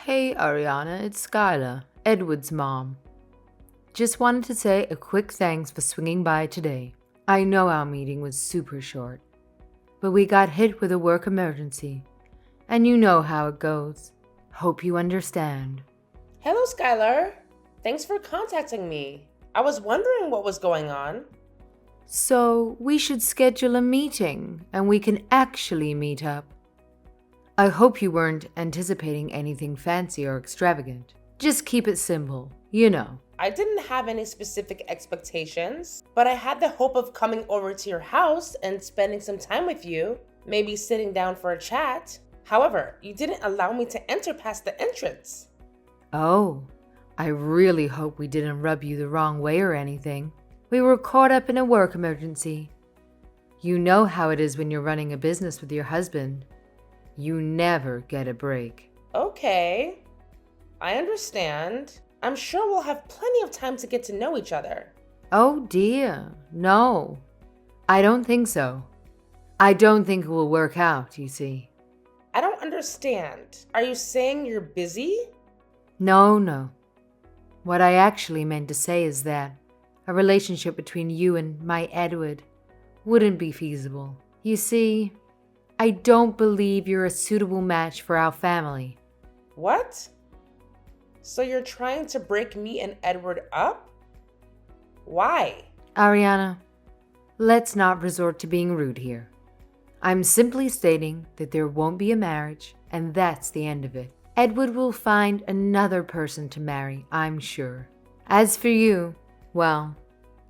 Hey Ariana, it's Skylar, Edward's mom. Just wanted to say a quick thanks for swinging by today. I know our meeting was super short, but we got hit with a work emergency, and you know how it goes. Hope you understand. Hello, Skylar. Thanks for contacting me. I was wondering what was going on. So, we should schedule a meeting, and we can actually meet up. I hope you weren't anticipating anything fancy or extravagant. Just keep it simple, you know. I didn't have any specific expectations, but I had the hope of coming over to your house and spending some time with you, maybe sitting down for a chat. However, you didn't allow me to enter past the entrance. Oh, I really hope we didn't rub you the wrong way or anything. We were caught up in a work emergency. You know how it is when you're running a business with your husband. You never get a break. Okay, I understand. I'm sure we'll have plenty of time to get to know each other. Oh dear, no. I don't think so. I don't think it will work out, you see. I don't understand. Are you saying you're busy? No. What I actually meant to say is that a relationship between you and my Edward wouldn't be feasible. You see, I don't believe you're a suitable match for our family. What? So you're trying to break me and Edward up? Why? Ariana, let's not resort to being rude here. I'm simply stating that there won't be a marriage, and that's the end of it. Edward will find another person to marry, I'm sure. As for you, well,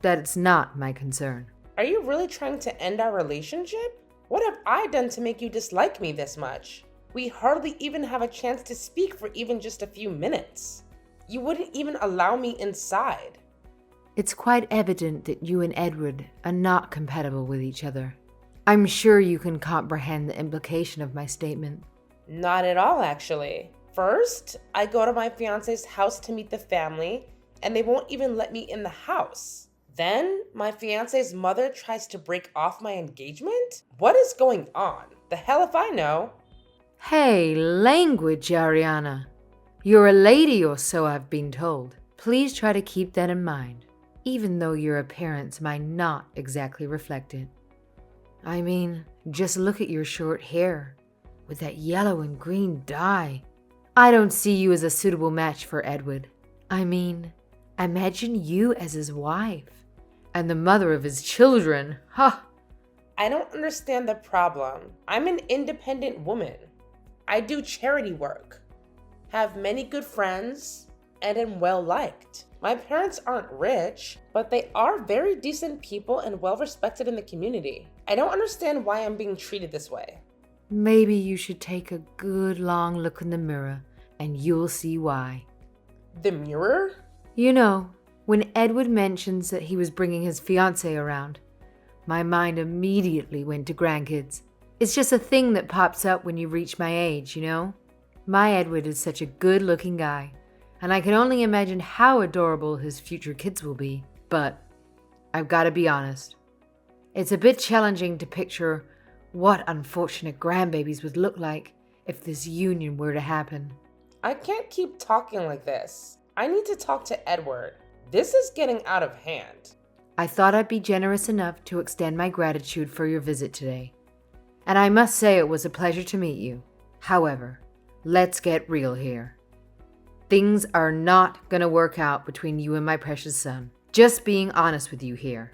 that's not my concern. Are you really trying to end our relationship? What have I done to make you dislike me this much? We hardly even have a chance to speak for even just a few minutes. You wouldn't even allow me inside. It's quite evident that you and Edward are not compatible with each other. I'm sure you can comprehend the implication of my statement. Not at all, actually. First, I go to my fiance's house to meet the family, and they won't even let me in the house. Then, my fiance's mother tries to break off my engagement? What is going on? The hell if I know. Hey, language, Ariana. You're a lady or so I've been told. Please try to keep that in mind, even though your appearance might not exactly reflect it. I mean, just look at your short hair with that yellow and green dye. I don't see you as a suitable match for Edward. I mean, imagine you as his wife and the mother of his children. Ha! I don't understand the problem. I'm an independent woman. I do charity work, have many good friends, and am well liked. My parents aren't rich, but they are very decent people and well respected in the community. I don't understand why I'm being treated this way. Maybe you should take a good long look in the mirror and you'll see why. The mirror? You know, when Edward mentions that he was bringing his fiancé around, my mind immediately went to grandkids. It's just a thing that pops up when you reach my age, you know? My Edward is such a good-looking guy, and I can only imagine how adorable his future kids will be. But I've got to be honest. It's a bit challenging to picture what unfortunate grandbabies would look like if this union were to happen. I can't keep talking like this. I need to talk to Edward. This is getting out of hand. I thought I'd be generous enough to extend my gratitude for your visit today. And I must say it was a pleasure to meet you. However, let's get real here. Things are not gonna work out between you and my precious son. Just being honest with you here.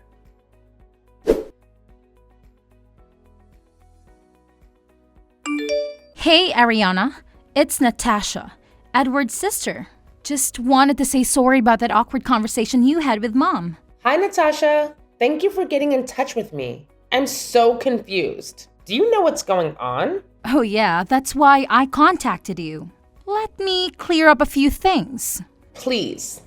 Hey, Ariana. It's Natasha, Edward's sister. Just wanted to say sorry about that awkward conversation you had with Mom. Hi, Natasha. Thank you for getting in touch with me. I'm so confused. Do you know what's going on? Oh yeah, that's why I contacted you. Let me clear up a few things. Please.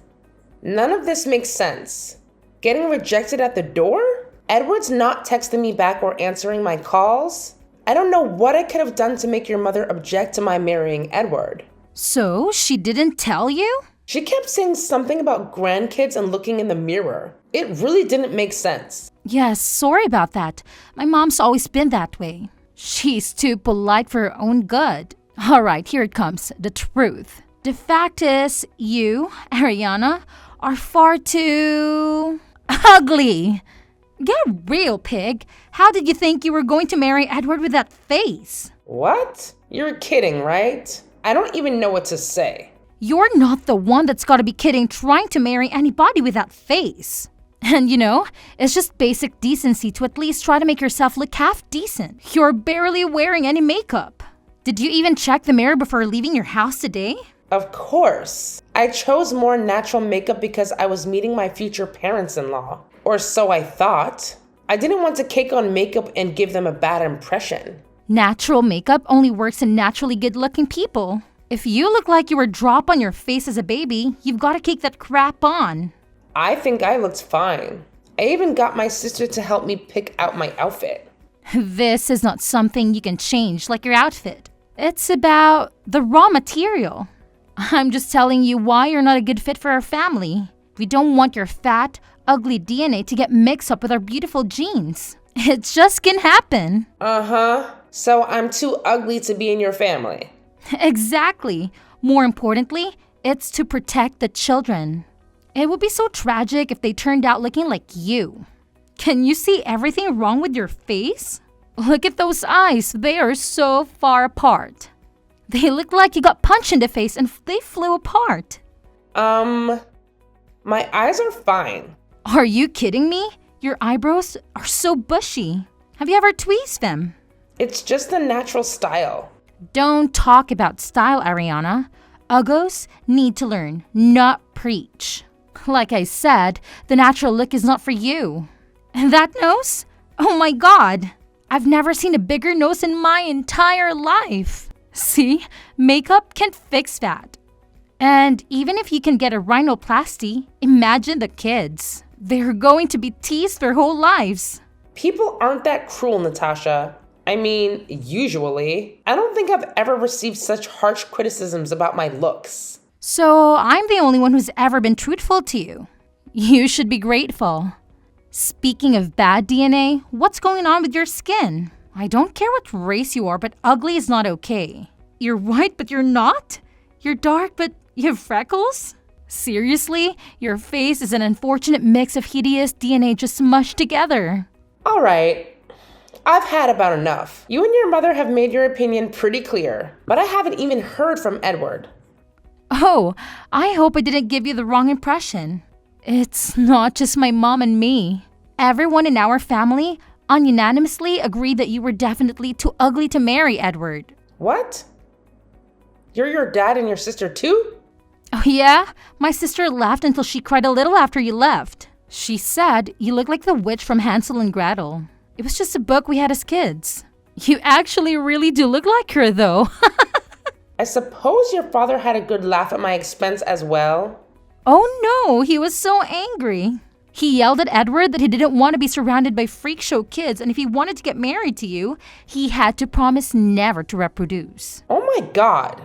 None of this makes sense. Getting rejected at the door? Edward's not texting me back or answering my calls. I don't know what I could have done to make your mother object to my marrying Edward. So, she didn't tell you? She kept saying something about grandkids and looking in the mirror. It really didn't make sense. Yes, sorry about that. My mom's always been that way. She's too polite for her own good. Alright, here it comes. The truth. The fact is, you, Ariana, are far too ugly. Get real, pig. How did you think you were going to marry Edward with that face? What? You're kidding, right? I don't even know what to say. You're not the one that's gotta be kidding trying to marry anybody with that face. And it's just basic decency to at least try to make yourself look half decent. You're barely wearing any makeup. Did you even check the mirror before leaving your house today? Of course. I chose more natural makeup because I was meeting my future parents-in-law. Or so I thought. I didn't want to cake on makeup and give them a bad impression. Natural makeup only works in naturally good-looking people. If you look like you were dropped on your face as a baby, you've got to cake that crap on. I think I looked fine. I even got my sister to help me pick out my outfit. This is not something you can change like your outfit. It's about the raw material. I'm just telling you why you're not a good fit for our family. We don't want your fat, ugly DNA to get mixed up with our beautiful genes. It just can happen. So I'm too ugly to be in your family. Exactly. More importantly, it's to protect the children. It would be so tragic if they turned out looking like you. Can you see everything wrong with your face? Look at those eyes. They are so far apart. They look like you got punched in the face and they flew apart. My eyes are fine. Are you kidding me? Your eyebrows are so bushy. Have you ever tweezed them? It's just the natural style. Don't talk about style, Ariana. Uggos need to learn, not preach. Like I said, the natural look is not for you. And that nose? Oh my god! I've never seen a bigger nose in my entire life. See? Makeup can't fix that. And even if you can get a rhinoplasty, imagine the kids. They're going to be teased their whole lives. People aren't that cruel, Natasha. I mean, usually. I don't think I've ever received such harsh criticisms about my looks. So I'm the only one who's ever been truthful to you. You should be grateful. Speaking of bad DNA, what's going on with your skin? I don't care what race you are, but ugly is not okay. You're white, but you're not? You're dark, but you have freckles? Seriously? Your face is an unfortunate mix of hideous DNA just mushed together. All right. I've had about enough. You and your mother have made your opinion pretty clear, but I haven't even heard from Edward. Oh, I hope I didn't give you the wrong impression. It's not just my mom and me. Everyone in our family unanimously agreed that you were definitely too ugly to marry Edward. What? You're your dad and your sister too? Oh yeah? My sister laughed until she cried a little after you left. She said you look like the witch from Hansel and Gretel. It was just a book we had as kids. You actually really do look like her though. I suppose your father had a good laugh at my expense as well. Oh no, he was so angry. He yelled at Edward that he didn't want to be surrounded by freak show kids, and if he wanted to get married to you, he had to promise never to reproduce. Oh my god.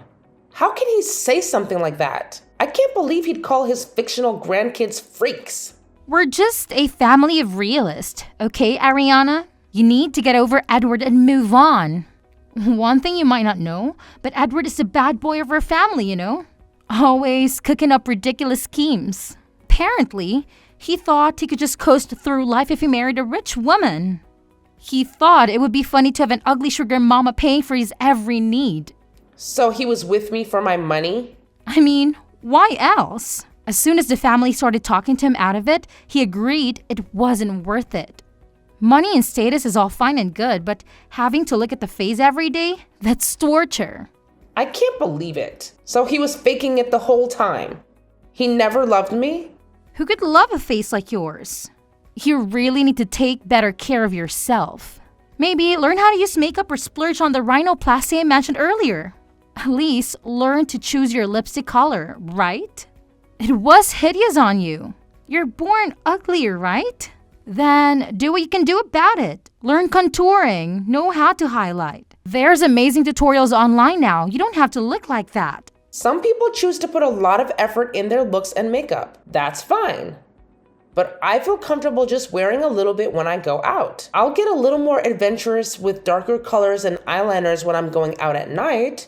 How can he say something like that? I can't believe he'd call his fictional grandkids freaks. We're just a family of realists, okay, Ariana? You need to get over Edward and move on. One thing you might not know, but Edward is the bad boy of our family, Always cooking up ridiculous schemes. Apparently, he thought he could just coast through life if he married a rich woman. He thought it would be funny to have an ugly sugar mama paying for his every need. So he was with me for my money? I mean, why else? As soon as the family started talking to him out of it, he agreed it wasn't worth it. Money and status is all fine and good, but having to look at the face every day, that's torture. I can't believe it. So he was faking it the whole time. He never loved me? Who could love a face like yours? You really need to take better care of yourself. Maybe learn how to use makeup or splurge on the rhinoplasty I mentioned earlier. At least learn to choose your lipstick color, right? It was hideous on you. You're born uglier, right? Then do what you can do about it. Learn contouring, know how to highlight. There's amazing tutorials online now. You don't have to look like that. Some people choose to put a lot of effort in their looks and makeup. That's fine. But I feel comfortable just wearing a little bit when I go out. I'll get a little more adventurous with darker colors and eyeliners when I'm going out at night.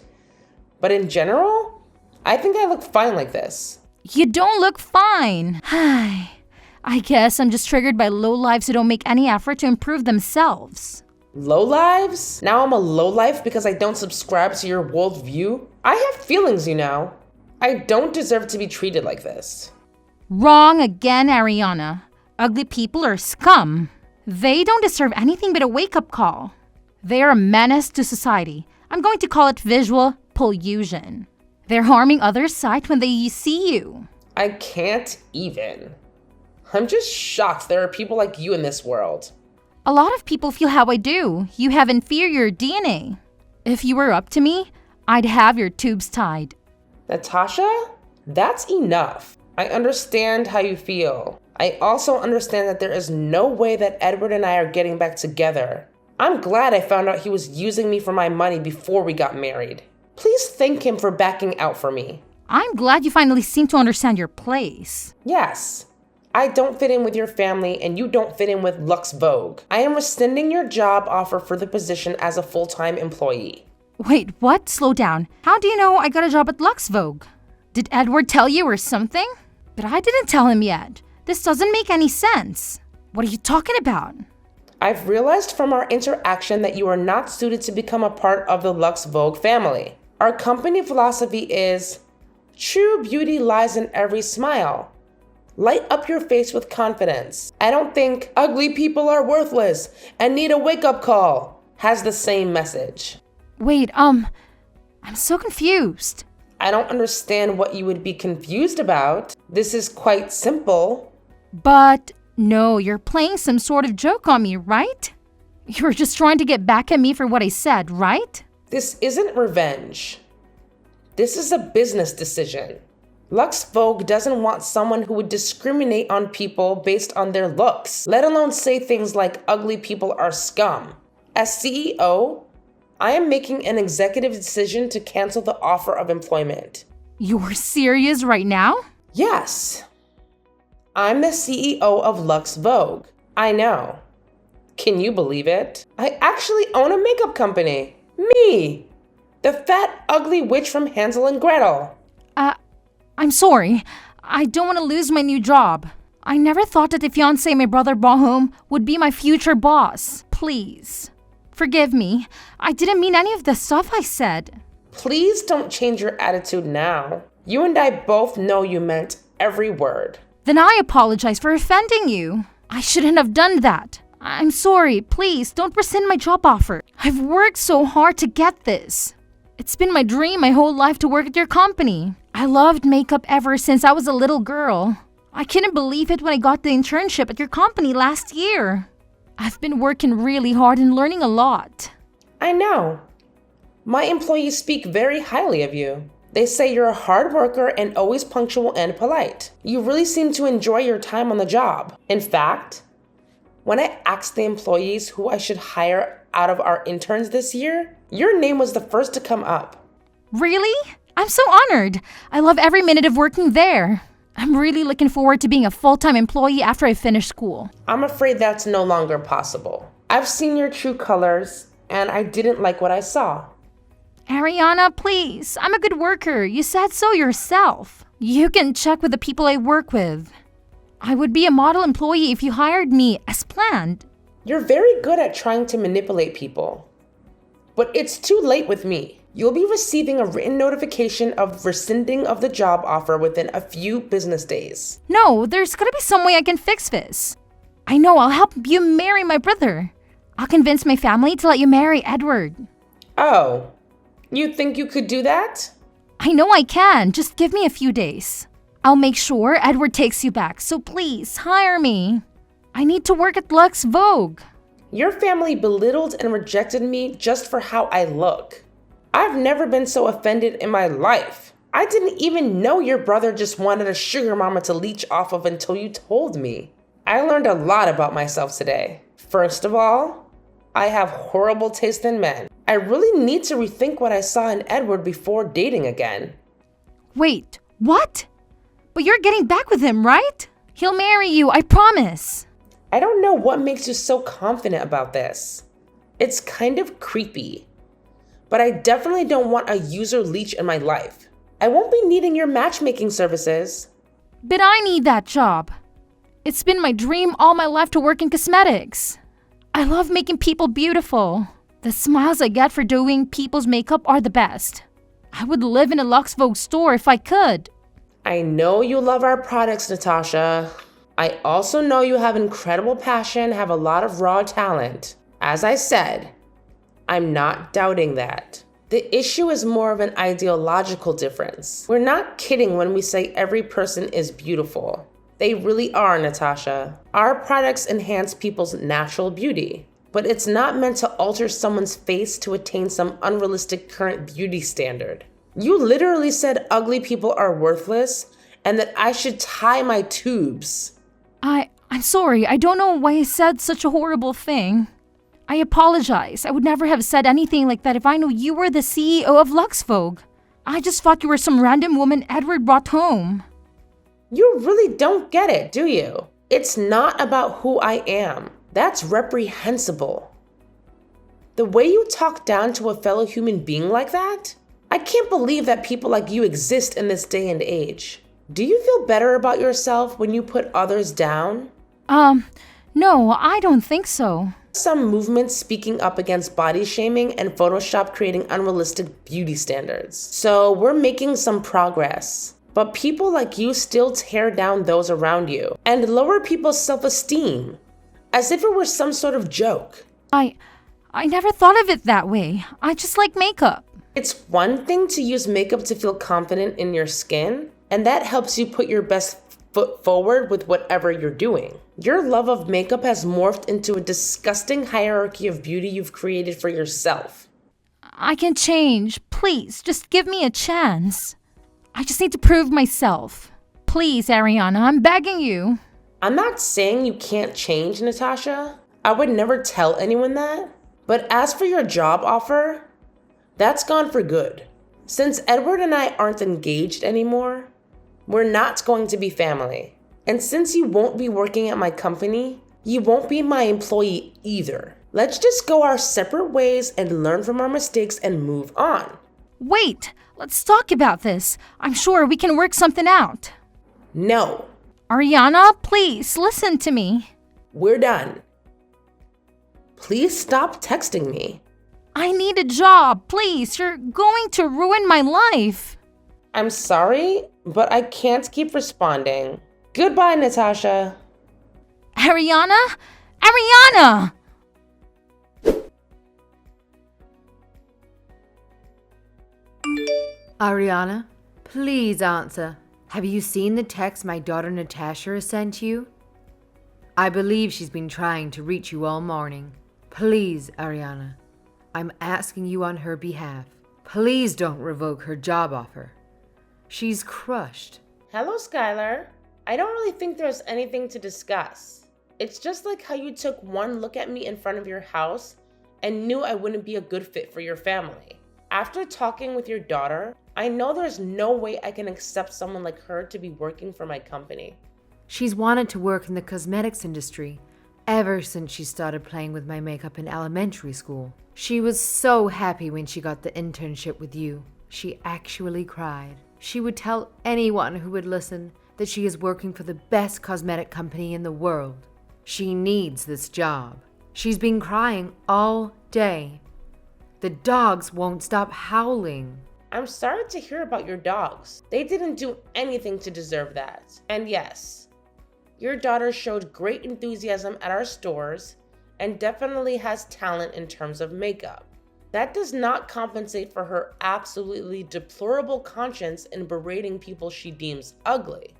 But in general, I think I look fine like this. You don't look fine. I guess I'm just triggered by lowlifes who don't make any effort to improve themselves. Lowlives? Now I'm a lowlife because I don't subscribe to your worldview? I have feelings, you know. I don't deserve to be treated like this. Wrong again, Ariana. Ugly people are scum. They don't deserve anything but a wake-up call. They are a menace to society. I'm going to call it visual pollution. They're harming others' sight when they see you. I can't even. I'm just shocked there are people like you in this world. A lot of people feel how I do. You have inferior DNA. If you were up to me, I'd have your tubes tied. Natasha, that's enough. I understand how you feel. I also understand that there is no way that Edward and I are getting back together. I'm glad I found out he was using me for my money before we got married. Please thank him for backing out for me. I'm glad you finally seem to understand your place. Yes. I don't fit in with your family and you don't fit in with Lux Vogue. I am rescinding your job offer for the position as a full-time employee. Wait, what? Slow down. How do you know I got a job at Lux Vogue? Did Edward tell you or something? But I didn't tell him yet. This doesn't make any sense. What are you talking about? I've realized from our interaction that you are not suited to become a part of the Lux Vogue family. Our company philosophy is, true beauty lies in every smile. Light up your face with confidence. I don't think ugly people are worthless and need a wake-up call has the same message. Wait, I'm so confused. I don't understand what you would be confused about. This is quite simple. But no, you're playing some sort of joke on me, right? You're just trying to get back at me for what I said, right? This isn't revenge. This is a business decision. Lux Vogue doesn't want someone who would discriminate on people based on their looks, let alone say things like ugly people are scum. As CEO, I am making an executive decision to cancel the offer of employment. You're serious right now? Yes. I'm the CEO of Lux Vogue. I know. Can you believe it? I actually own a makeup company. Me! The fat, ugly witch from Hansel and Gretel. I'm sorry. I don't want to lose my new job. I never thought that the fiancé my brother brought home would be my future boss. Please. Forgive me. I didn't mean any of the stuff I said. Please don't change your attitude now. You and I both know you meant every word. Then I apologize for offending you. I shouldn't have done that. I'm sorry. Please don't rescind my job offer. I've worked so hard to get this. It's been my dream my whole life to work at your company. I loved makeup ever since I was a little girl. I couldn't believe it when I got the internship at your company last year. I've been working really hard and learning a lot. I know. My employees speak very highly of you. They say you're a hard worker and always punctual and polite. You really seem to enjoy your time on the job. In fact, when I asked the employees who I should hire out of our interns this year, your name was the first to come up. Really? I'm so honored. I love every minute of working there. I'm really looking forward to being a full-time employee after I finish school. I'm afraid that's no longer possible. I've seen your true colors, and I didn't like what I saw. Ariana, please. I'm a good worker. You said so yourself. You can check with the people I work with. I would be a model employee if you hired me as planned. You're very good at trying to manipulate people. But it's too late with me. You'll be receiving a written notification of rescinding of the job offer within a few business days. No, there's gotta be some way I can fix this. I know, I'll help you marry my brother. I'll convince my family to let you marry Edward. Oh, you think you could do that? I know I can. Just give me a few days. I'll make sure Edward takes you back, so please hire me. I need to work at Lux Vogue. Your family belittled and rejected me just for how I look. I've never been so offended in my life. I didn't even know your brother just wanted a sugar mama to leech off of until you told me. I learned a lot about myself today. First of all, I have horrible taste in men. I really need to rethink what I saw in Edward before dating again. Wait, what? But you're getting back with him, right? He'll marry you, I promise. I don't know what makes you so confident about this. It's kind of creepy. but I definitely don't want a user leech in my life. I won't be needing your matchmaking services. But I need that job. It's been my dream all my life to work in cosmetics. I love making people beautiful. The smiles I get for doing people's makeup are the best. I would live in a Lux Vogue store if I could. I know you love our products, Natasha. I also know you have incredible passion, have a lot of raw talent. As I said, I'm not doubting that. The issue is more of an ideological difference. We're not kidding when we say every person is beautiful. They really are, Natasha. Our products enhance people's natural beauty, but it's not meant to alter someone's face to attain some unrealistic current beauty standard. You literally said ugly people are worthless and that I should tie my tubes. I'm sorry. I don't know why I said such a horrible thing. I apologize. I would never have said anything like that if I knew you were the CEO of Lux Vogue. I just thought you were some random woman Edward brought home. You really don't get it, do you? It's not about who I am. That's reprehensible. The way you talk down to a fellow human being like that? I can't believe that people like you exist in this day and age. Do you feel better about yourself when you put others down? No, I don't think so. Some movements speaking up against body shaming and Photoshop creating unrealistic beauty standards. So we're making some progress. But people like you still tear down those around you and lower people's self-esteem as if it were some sort of joke. I never thought of it that way. I just like makeup. It's one thing to use makeup to feel confident in your skin, and that helps you put your best foot forward with whatever you're doing. Your love of makeup has morphed into a disgusting hierarchy of beauty you've created for yourself. I can change. Please, just give me a chance. I just need to prove myself. Please, Ariana, I'm begging you. I'm not saying you can't change, Natasha. I would never tell anyone that. But as for your job offer, that's gone for good. Since Edward and I aren't engaged anymore, we're not going to be family. And since you won't be working at my company, you won't be my employee either. Let's just go our separate ways and learn from our mistakes and move on. Wait, let's talk about this. I'm sure we can work something out. No. Ariana, please listen to me. We're done. Please stop texting me. I need a job, please. You're going to ruin my life. I'm sorry, but I can't keep responding. Goodbye, Natasha. Ariana? Ariana! Ariana, please answer. Have you seen the text my daughter Natasha has sent you? I believe she's been trying to reach you all morning. Please, Ariana, I'm asking you on her behalf. Please don't revoke her job offer. She's crushed. Hello, Skylar. I don't really think there's anything to discuss. It's just like how you took one look at me in front of your house and knew I wouldn't be a good fit for your family. After talking with your daughter, I know there's no way I can accept someone like her to be working for my company. She's wanted to work in the cosmetics industry ever since she started playing with my makeup in elementary school. She was so happy when she got the internship with you. She actually cried. She would tell anyone who would listen that she is working for the best cosmetic company in the world. She needs this job. She's been crying all day. The dogs won't stop howling. I'm sorry to hear about your dogs. They didn't do anything to deserve that. And yes, your daughter showed great enthusiasm at our stores and definitely has talent in terms of makeup. That does not compensate for her absolutely deplorable conscience in berating people she deems ugly.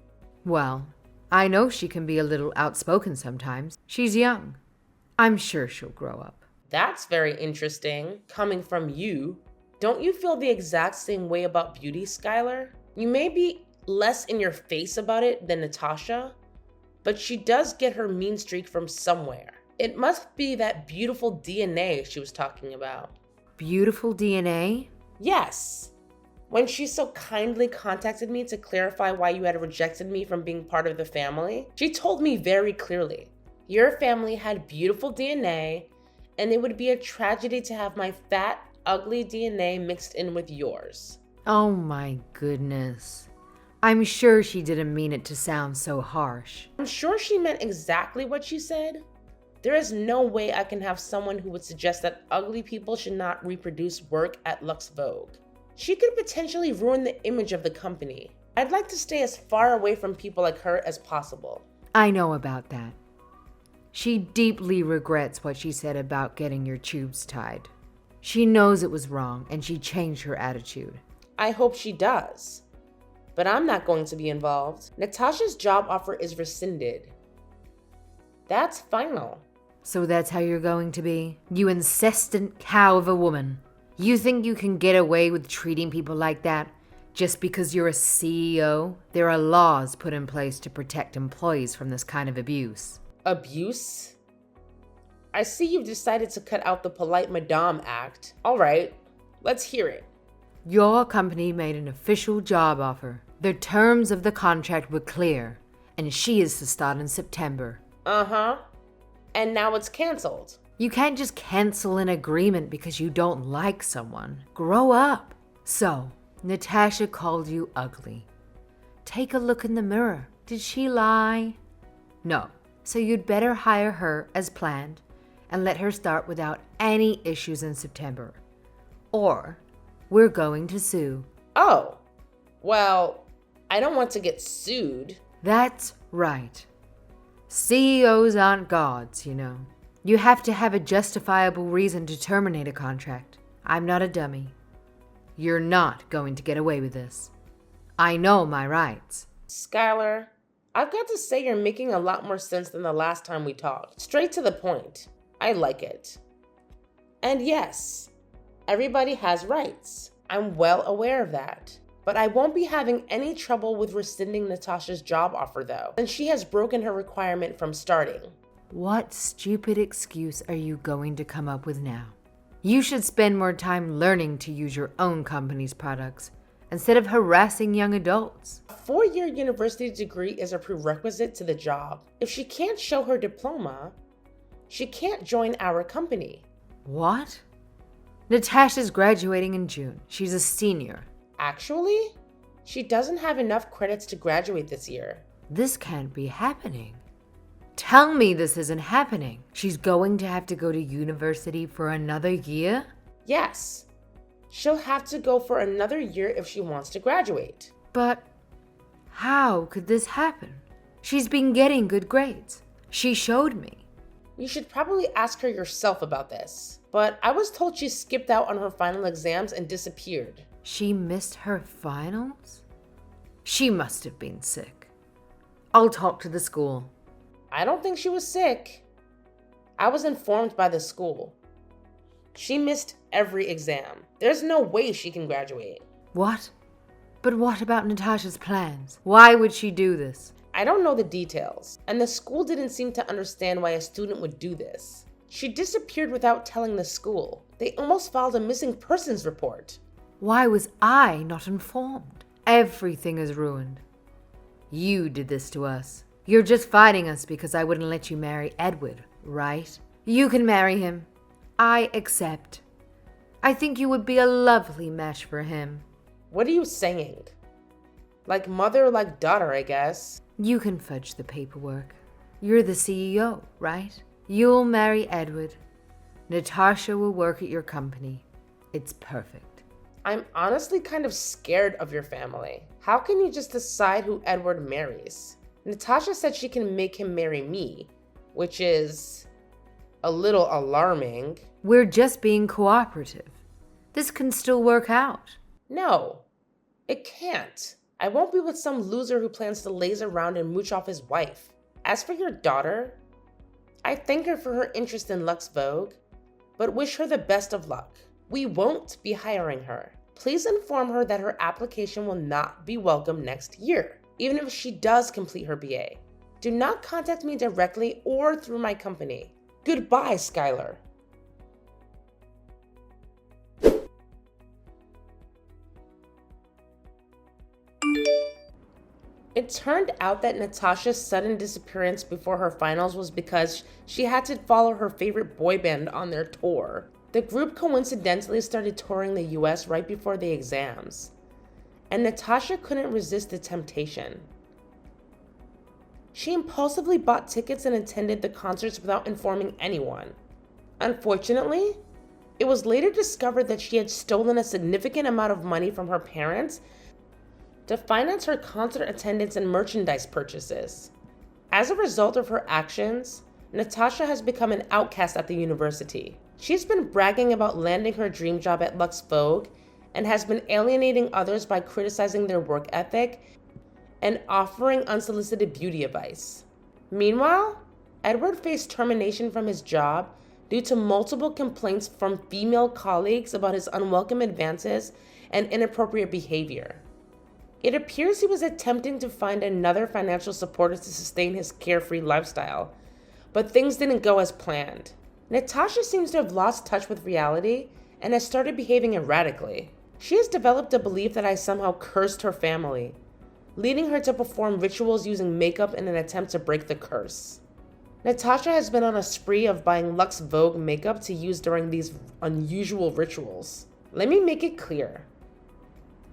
Well, I know she can be a little outspoken sometimes. She's young. I'm sure she'll grow up. That's very interesting, coming from you. Don't you feel the exact same way about beauty, Skylar? You may be less in your face about it than Natasha, but she does get her mean streak from somewhere. It must be that beautiful DNA she was talking about. Beautiful DNA? Yes. When she so kindly contacted me to clarify why you had rejected me from being part of the family, she told me very clearly, your family had beautiful DNA, and it would be a tragedy to have my fat, ugly DNA mixed in with yours. Oh my goodness. I'm sure she didn't mean it to sound so harsh. I'm sure she meant exactly what she said. There is no way I can have someone who would suggest that ugly people should not reproduce work at Lux Vogue. She could potentially ruin the image of the company. I'd like to stay as far away from people like her as possible. I know about that. She deeply regrets what she said about getting your tubes tied. She knows it was wrong and she changed her attitude. I hope she does. But I'm not going to be involved. Natasha's job offer is rescinded. That's final. So that's how you're going to be? You incessant cow of a woman. You think you can get away with treating people like that just because you're a CEO? There are laws put in place to protect employees from this kind of abuse. Abuse? I see you've decided to cut out the polite Madame act. All right, let's hear it. Your company made an official job offer. The terms of the contract were clear, and she is to start in September. Uh-huh. And now it's canceled. You can't just cancel an agreement because you don't like someone. Grow up. So, Natasha called you ugly. Take a look in the mirror. Did she lie? No. So you'd better hire her as planned and let her start without any issues in September. Or we're going to sue. Oh, well, I don't want to get sued. That's right. CEOs aren't gods, you know. You have to have a justifiable reason to terminate a contract. I'm not a dummy. You're not going to get away with this. I know my rights. Skylar, I've got to say you're making a lot more sense than the last time we talked. Straight to the point. I like it. And yes, everybody has rights. I'm well aware of that. But I won't be having any trouble with rescinding Natasha's job offer though, since she has broken her requirement from starting. What stupid excuse are you going to come up with now? You should spend more time learning to use your own company's products instead of harassing young adults. A 4-year university degree is a prerequisite to the job. If she can't show her diploma, she can't join our company. What? Natasha's graduating in June. She's a senior. Actually, she doesn't have enough credits to graduate this year. This can't be happening. Tell me this isn't happening. She's going to have to go to university for another year? Yes, she'll have to go for another year if she wants to graduate. But how could this happen? She's been getting good grades. She showed me. You should probably ask her yourself about this. But I was told she skipped out on her final exams and disappeared. She missed her finals? She must have been sick. I'll talk to the school. I don't think she was sick. I was informed by the school. She missed every exam. There's no way she can graduate. What? But what about Natasha's plans? Why would she do this? I don't know the details, and the school didn't seem to understand why a student would do this. She disappeared without telling the school. They almost filed a missing persons report. Why was I not informed? Everything is ruined. You did this to us. You're just fighting us because I wouldn't let you marry Edward, right? You can marry him. I accept. I think you would be a lovely match for him. What are you saying? Like mother, like daughter, I guess. You can fudge the paperwork. You're the CEO, right? You'll marry Edward. Natasha will work at your company. It's perfect. I'm honestly kind of scared of your family. How can you just decide who Edward marries? Natasha said she can make him marry me, which is a little alarming. We're just being cooperative. This can still work out. No, it can't. I won't be with some loser who plans to laze around and mooch off his wife. As for your daughter, I thank her for her interest in Lux Vogue, but wish her the best of luck. We won't be hiring her. Please inform her that her application will not be welcome next year, even if she does complete her BA. Do not contact me directly or through my company. Goodbye, Skylar. It turned out that Natasha's sudden disappearance before her finals was because she had to follow her favorite boy band on their tour. The group coincidentally started touring the US right before the exams, and Natasha couldn't resist the temptation. She impulsively bought tickets and attended the concerts without informing anyone. Unfortunately, it was later discovered that she had stolen a significant amount of money from her parents to finance her concert attendance and merchandise purchases. As a result of her actions, Natasha has become an outcast at the university. She's been bragging about landing her dream job at Lux Vogue and has been alienating others by criticizing their work ethic and offering unsolicited beauty advice. Meanwhile, Edward faced termination from his job due to multiple complaints from female colleagues about his unwelcome advances and inappropriate behavior. It appears he was attempting to find another financial supporter to sustain his carefree lifestyle, but things didn't go as planned. Natasha seems to have lost touch with reality and has started behaving erratically. She has developed a belief that I somehow cursed her family, leading her to perform rituals using makeup in an attempt to break the curse. Natasha has been on a spree of buying Lux Vogue makeup to use during these unusual rituals. Let me make it clear.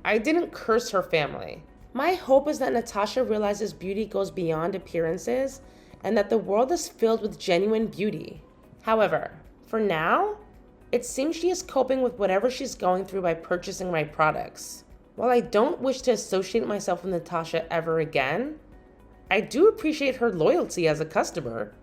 I didn't curse her family. My hope is that Natasha realizes beauty goes beyond appearances and that the world is filled with genuine beauty. However, for now, it seems she is coping with whatever she's going through by purchasing my products. While I don't wish to associate myself with Natasha ever again, I do appreciate her loyalty as a customer.